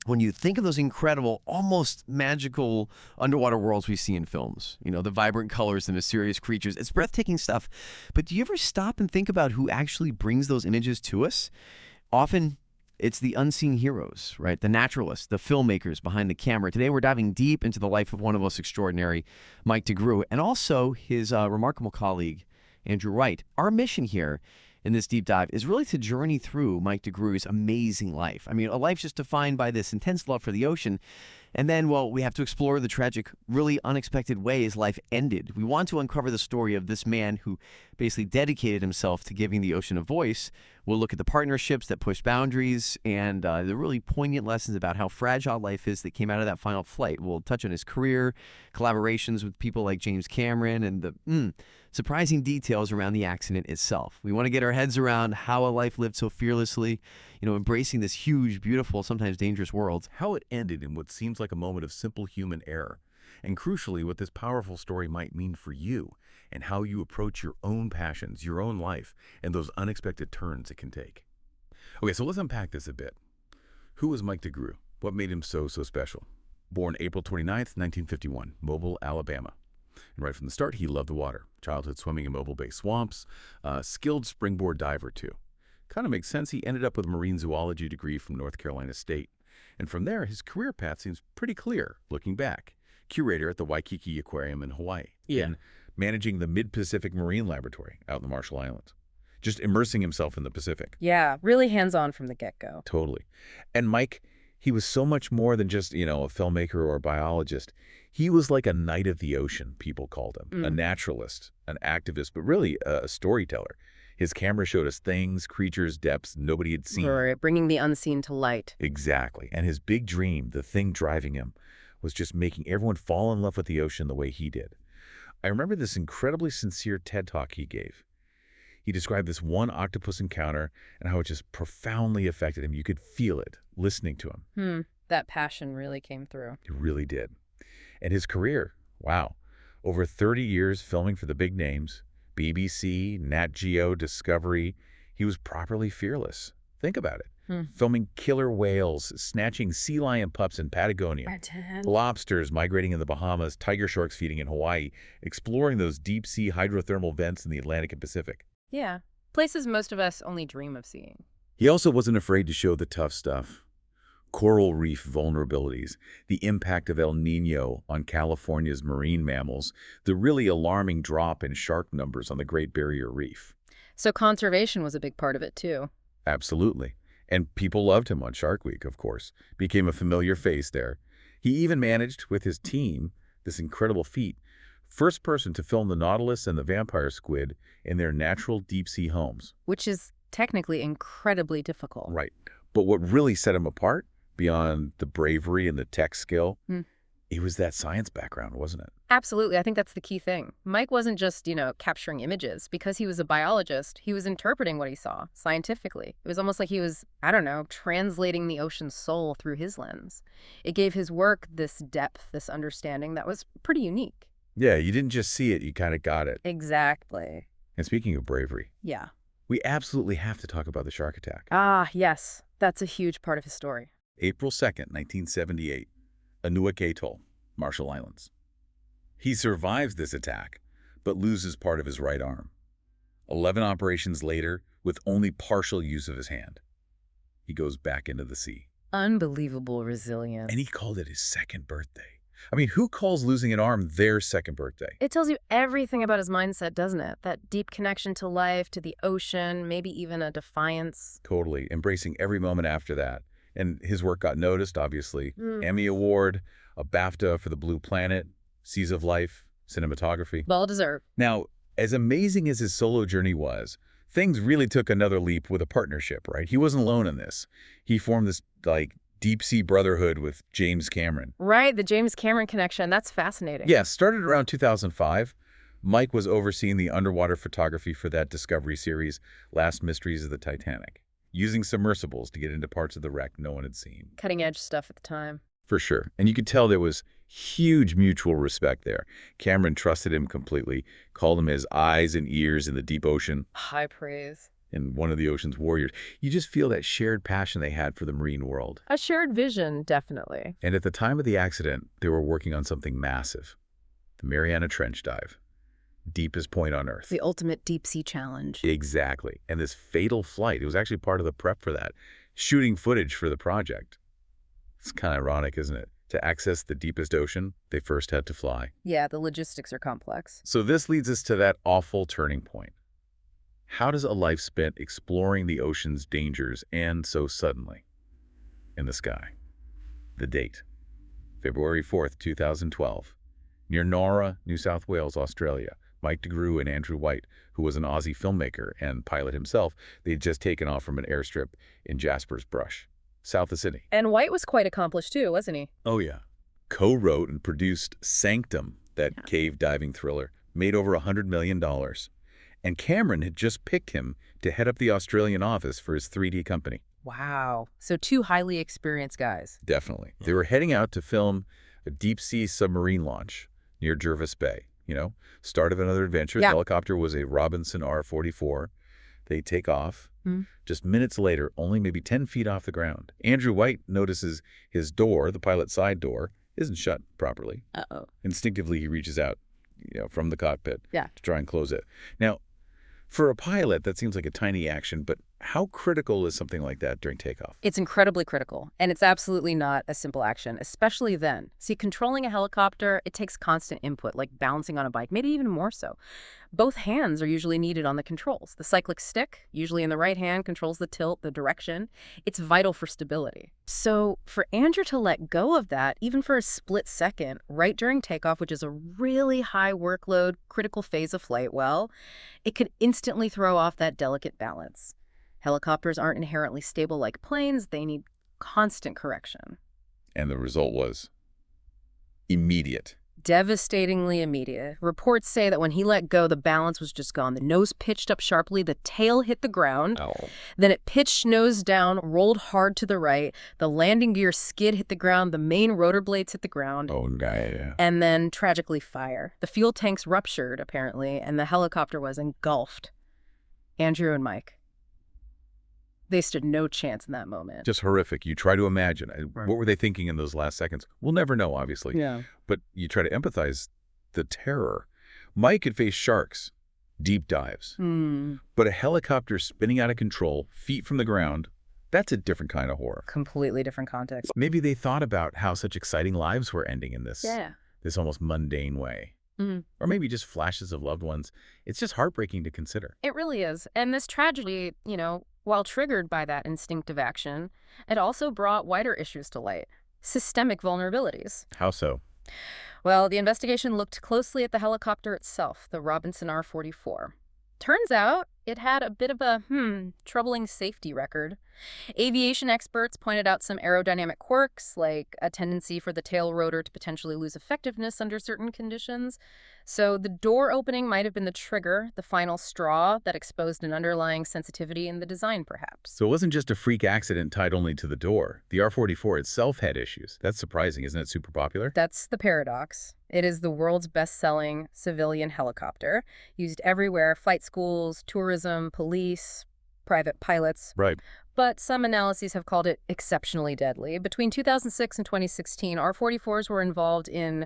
when you think of those incredible, almost magical underwater worlds we see in films, the vibrant colors, the mysterious creatures, it's breathtaking stuff. But do you ever stop and think about who actually brings those images to us? Often it's the unseen heroes, right? The naturalists, the filmmakers behind the camera. Today we're diving deep into the life of one of the most extraordinary, Mike DeGruy, and also his remarkable colleague, Andrew Wright. Our mission here in this deep dive is really to journey through Mike DeGruy's amazing life. I mean, a life just defined by this intense love for the ocean. And then, well, we have to explore the tragic, really unexpected way his life ended. We want to uncover the story of this man who basically dedicated himself to giving the ocean a voice. We'll look at the partnerships that push boundaries and the really poignant lessons about how fragile life is that came out of that final flight. We'll touch on his career, collaborations with people like James Cameron, and the surprising details around the accident itself. We want to get our heads around how a life lived so fearlessly, embracing this huge, beautiful, sometimes dangerous world. How it ended in what seems like a moment of simple human error, and crucially, what this powerful story might mean for you, and how you approach your own passions, your own life, and those unexpected turns it can take. Okay, so let's unpack this a bit. Who was Mike DeGruy? What made him so special? Born April 29th, 1951, Mobile, Alabama. And right from the start, he loved the water. Childhood swimming in Mobile Bay swamps, skilled springboard diver too. Kind of makes sense. He ended up with a marine zoology degree from North Carolina State. And from there, his career path seems pretty clear, looking back. Curator at the Waikiki Aquarium in Hawaii. Yeah. And managing the Mid-Pacific Marine Laboratory out in the Marshall Islands. Just immersing himself in the Pacific. Yeah, really hands-on from the get-go. Totally. And Mike, he was so much more than just, a filmmaker or a biologist. He was like a knight of the ocean, people called him. A naturalist, an activist, but really a storyteller. His camera showed us things, creatures, depths nobody had seen. Right, bringing the unseen to light. Exactly. And his big dream, the thing driving him, was just making everyone fall in love with the ocean the way he did. I remember this incredibly sincere TED Talk he gave. He described this one octopus encounter and how it just profoundly affected him. You could feel it listening to him. That passion really came through. It really did. And his career, wow. Over 30 years filming for the big names, BBC, Nat Geo, Discovery. He was properly fearless. Think about it. Filming killer whales, snatching sea lion pups in Patagonia, lobsters migrating in the Bahamas, tiger sharks feeding in Hawaii, exploring those deep-sea hydrothermal vents in the Atlantic and Pacific. Yeah, places most of us only dream of seeing. He also wasn't afraid to show the tough stuff. Coral reef vulnerabilities, the impact of El Nino on California's marine mammals, the really alarming drop in shark numbers on the Great Barrier Reef. So conservation was a big part of it, too. Absolutely. And people loved him on Shark Week, of course. Became a familiar face there. He even managed, with his team, this incredible feat, first person to film the nautilus and the vampire squid in their natural deep-sea homes. Which is technically incredibly difficult. Right. But what really set him apart, beyond the bravery and the tech skill, it was that science background, wasn't it? Absolutely. I think that's the key thing. Mike wasn't just, capturing images. Because he was a biologist, he was interpreting what he saw scientifically. It was almost like he was, translating the ocean's soul through his lens. It gave his work this depth, this understanding that was pretty unique. Yeah, you didn't just see it, you kind of got it. Exactly. And speaking of bravery, Yeah. we absolutely have to talk about the shark attack. Ah, yes. That's a huge part of his story. April 2nd, 1978, Anuak Atoll, Marshall Islands. He survives this attack, but loses part of his right arm. 11 operations later, with only partial use of his hand, he goes back into the sea. Unbelievable resilience. And he called it his second birthday. I mean, who calls losing an arm their second birthday? It tells you everything about his mindset, doesn't it? That deep connection to life, to the ocean, maybe even a defiance. Totally, embracing every moment after that. And his work got noticed, obviously. Emmy Award, a BAFTA for The Blue Planet, Seas of Life, cinematography. Well deserved. Now, as amazing as his solo journey was, things really took another leap with a partnership, right? He wasn't alone in this. He formed this, deep-sea brotherhood with James Cameron. Right, the James Cameron connection. That's fascinating. Yeah, started around 2005. Mike was overseeing the underwater photography for that Discovery series, Last Mysteries of the Titanic, using submersibles to get into parts of the wreck no one had seen. Cutting-edge stuff at the time. For sure. And you could tell there was huge mutual respect there. Cameron trusted him completely, called him his eyes and ears in the deep ocean. High praise. and one of the ocean's warriors. You just feel that shared passion they had for the marine world. A shared vision, definitely. And at the time of the accident, they were working on something massive. The Mariana Trench dive. Deepest point on Earth. The ultimate deep-sea challenge. Exactly. And this fatal flight, it was actually part of the prep for that, shooting footage for the project. It's kind of ironic, isn't it? To access the deepest ocean, they first had to fly. Yeah, the logistics are complex. So this leads us to that awful turning point. How does a life spent exploring the ocean's dangers end so suddenly? In the sky. The date. February 4th, 2012. Near Nora, New South Wales, Australia. Mike DeGruy and Andrew White, who was an Aussie filmmaker and pilot himself, they'd just taken off from an airstrip in Jasper's Brush, south of Sydney. And White was quite accomplished too, wasn't he? Oh, yeah. Co-wrote and produced Sanctum, that cave diving thriller, made over $100 million. And Cameron had just picked him to head up the Australian office for his 3D company. Wow. So two highly experienced guys. Definitely. They were heading out to film a deep-sea submarine launch near Jervis Bay. You know, start of another adventure. Yeah. The helicopter was a Robinson R-44. They take off. Just minutes later, only maybe 10 feet off the ground. Andrew White notices his door, the pilot's side door, isn't shut properly. Uh-oh. Instinctively, he reaches out, from the cockpit Yeah. to try and close it. Now, for a pilot, that seems like a tiny action, but how critical is something like that during takeoff? It's incredibly critical, and it's absolutely not a simple action, especially then. See, controlling a helicopter, it takes constant input, like balancing on a bike, maybe even more so. Both hands are usually needed on the controls. The cyclic stick, usually in the right hand, controls the tilt, the direction. It's vital for stability. So for Andrew to let go of that, even for a split second, right during takeoff, which is a really high workload, critical phase of flight, well, it could instantly throw off that delicate balance. Helicopters aren't inherently stable like planes. They need constant correction. And the result was immediate. Devastatingly immediate. Reports say that when he let go, the balance was just gone. The nose pitched up sharply, the tail hit the ground. Ow. Then it pitched nose down, rolled hard to the right. The landing gear skid hit the ground. The main rotor blades hit the ground. Oh, yeah. And then, tragically, fire. The fuel tanks ruptured, apparently, and the helicopter was engulfed. Andrew and Mike. They stood no chance in that moment. Just horrific. You try to imagine. What were they thinking in those last seconds? We'll never know, obviously. Yeah. But you try to empathize the terror. Mike had faced sharks, deep dives. But a helicopter spinning out of control, feet from the ground, that's a different kind of horror. Completely different context. Maybe they thought about how such exciting lives were ending in this almost mundane way. Or maybe just flashes of loved ones. It's just heartbreaking to consider. It really is. And this tragedy, while triggered by that instinctive action, it also brought wider issues to light. Systemic vulnerabilities. How so? Well, the investigation looked closely at the helicopter itself, the Robinson R-44. Turns out it had a bit of a, troubling safety record. Aviation experts pointed out some aerodynamic quirks, like a tendency for the tail rotor to potentially lose effectiveness under certain conditions. So the door opening might have been the trigger, the final straw that exposed an underlying sensitivity in the design, perhaps. So it wasn't just a freak accident tied only to the door. The R-44 itself had issues. That's surprising. Isn't it super popular? That's the paradox. It is the world's best-selling civilian helicopter, used everywhere: flight schools, tourism, police, private pilots. Right. But some analyses have called it exceptionally deadly. Between 2006 and 2016, R-44s were involved in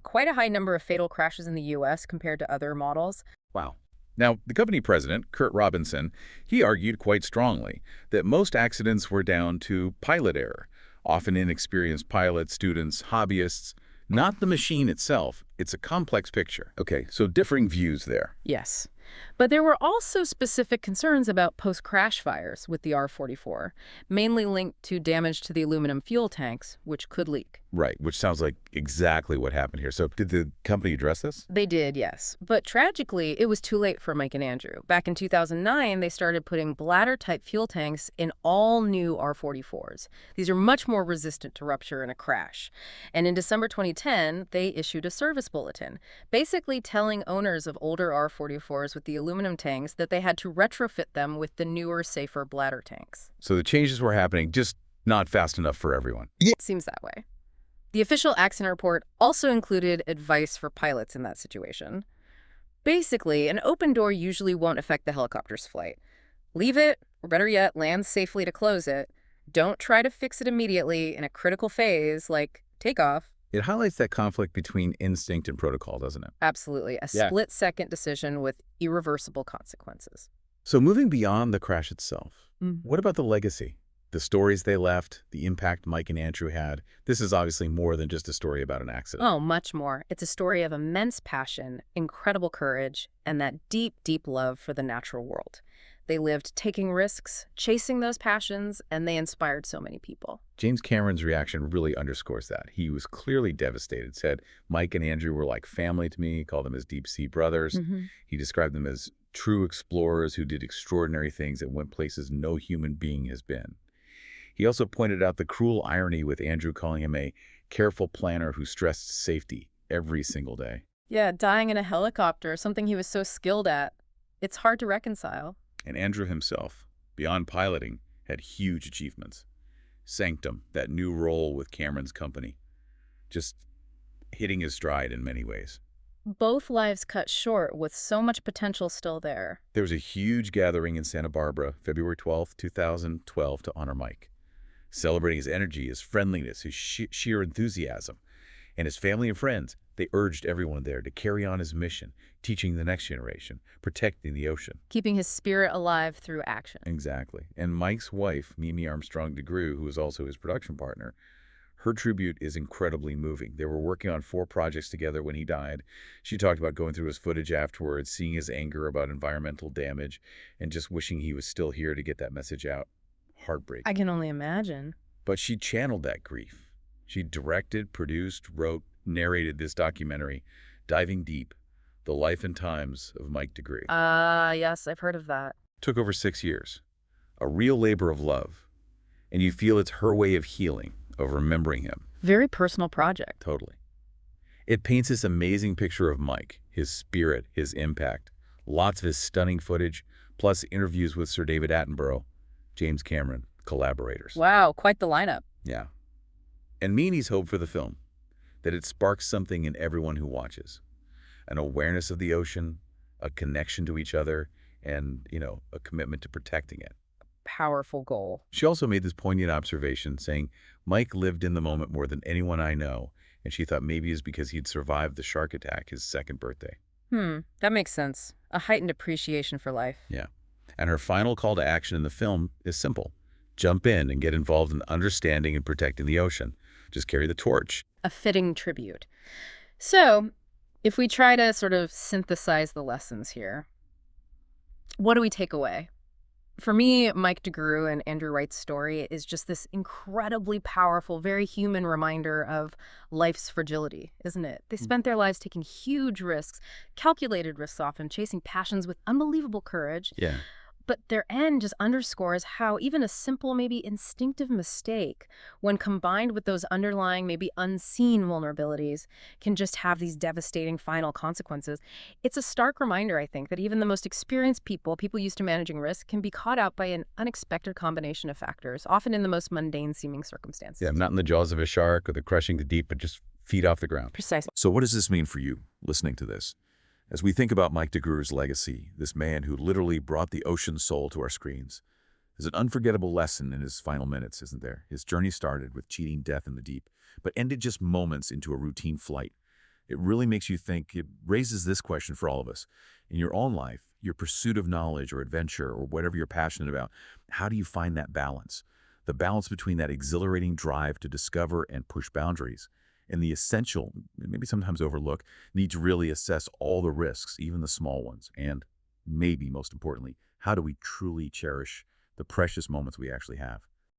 quite a high number of fatal crashes in the U.S. compared to other models. Wow. Now, the company president, Kurt Robinson, he argued quite strongly that most accidents were down to pilot error, often inexperienced pilots, students, hobbyists, not the machine itself. It's a complex picture. Okay, so differing views there. Yes. But there were also specific concerns about post-crash fires with the R-44, mainly linked to damage to the aluminum fuel tanks, which could leak. Right, which sounds like exactly what happened here. So did the company address this? They did, yes. But tragically, it was too late for Mike and Andrew. Back in 2009, they started putting bladder-type fuel tanks in all new R-44s. These are much more resistant to rupture in a crash. And in December 2010, they issued a service bulletin, basically telling owners of older R-44s with the aluminum tanks that they had to retrofit them with the newer, safer bladder tanks. So the changes were happening, just not fast enough for everyone. It seems that way. The official accident report also included advice for pilots in that situation. Basically, an open door usually won't affect the helicopter's flight. Leave it, or better yet, land safely to close it. Don't try to fix it immediately in a critical phase like takeoff. It highlights that conflict between instinct and protocol, doesn't it? Absolutely. A Yeah. split-second decision with irreversible consequences. So moving beyond the crash itself, Mm. what about the legacy? The stories they left, the impact Mike and Andrew had. This is obviously more than just a story about an accident. Oh, much more. It's a story of immense passion, incredible courage, and that deep, deep love for the natural world. They lived taking risks, chasing those passions, and they inspired so many people. James Cameron's reaction really underscores that. He was clearly devastated, said Mike and Andrew were like family to me, called them his deep-sea brothers. Mhm. He described them as true explorers who did extraordinary things and went places no human being has been. He also pointed out the cruel irony with Andrew calling him a careful planner who stressed safety every single day. Yeah, dying in a helicopter, something he was so skilled at. It's hard to reconcile. And Andrew himself, beyond piloting, had huge achievements. Sanctum, that new role with Cameron's company, just hitting his stride in many ways. Both lives cut short with so much potential still there. There was a huge gathering in Santa Barbara, February 12th, 2012, to honor Mike, celebrating his energy, his friendliness, his sheer enthusiasm. And his family and friends, they urged everyone there to carry on his mission, teaching the next generation, protecting the ocean. Keeping his spirit alive through action. Exactly. And Mike's wife, Mimi Armstrong DeGruy, who was also his production partner, her tribute is incredibly moving. They were working on 4 projects together when he died. She talked about going through his footage afterwards, seeing his anger about environmental damage, and just wishing he was still here to get that message out. Heartbreak. I can only imagine. But she channeled that grief. She directed, produced, wrote, narrated this documentary, diving deep, the life and times of Mike DeGruy. Yes, I've heard of that. Took over 6 years. A real labor of love. And you feel it's her way of healing, of remembering him. Very personal project. Totally. It paints this amazing picture of Mike, his spirit, his impact, lots of his stunning footage, plus interviews with Sir David Attenborough, James Cameron, collaborators. Wow, quite the lineup. Yeah. And Meany's hope for the film, that it sparks something in everyone who watches. An awareness of the ocean, a connection to each other, and, a commitment to protecting it. Powerful goal. She also made this poignant observation, saying, Mike lived in the moment more than anyone I know, and she thought maybe it's because he'd survived the shark attack his 2nd birthday. That makes sense. A heightened appreciation for life. Yeah. And her final call to action in the film is simple. Jump in and get involved in understanding and protecting the ocean. Just carry the torch. A fitting tribute. So, if we try to sort of synthesize the lessons here, what do we take away? For me, Mike DeGruy and Andrew Wright's story is just this incredibly powerful, very human reminder of life's fragility, isn't it? They spent their lives taking huge risks, calculated risks often, chasing passions with unbelievable courage. Yeah. But their end just underscores how even a simple, maybe instinctive mistake, when combined with those underlying, maybe unseen vulnerabilities, can just have these devastating final consequences. It's a stark reminder, I think, that even the most experienced people used to managing risk, can be caught out by an unexpected combination of factors, often in the most mundane seeming circumstances. Yeah, not in the jaws of a shark or the crushing the deep, but just feet off the ground. Precisely. So what does this mean for you, listening to this? As we think about Mike DeGruy's legacy, this man who literally brought the ocean soul to our screens, there's an unforgettable lesson in his final minutes, isn't there? His journey started with cheating death in the deep, but ended just moments into a routine flight. It really makes you think. It raises this question for all of us. In your own life, your pursuit of knowledge or adventure or whatever you're passionate about, how do you find that balance? The balance between that exhilarating drive to discover and push boundaries and the essential, maybe sometimes overlooked, need to really assess all the risks, even the small ones. And maybe most importantly, how do we truly cherish the precious moments we actually have?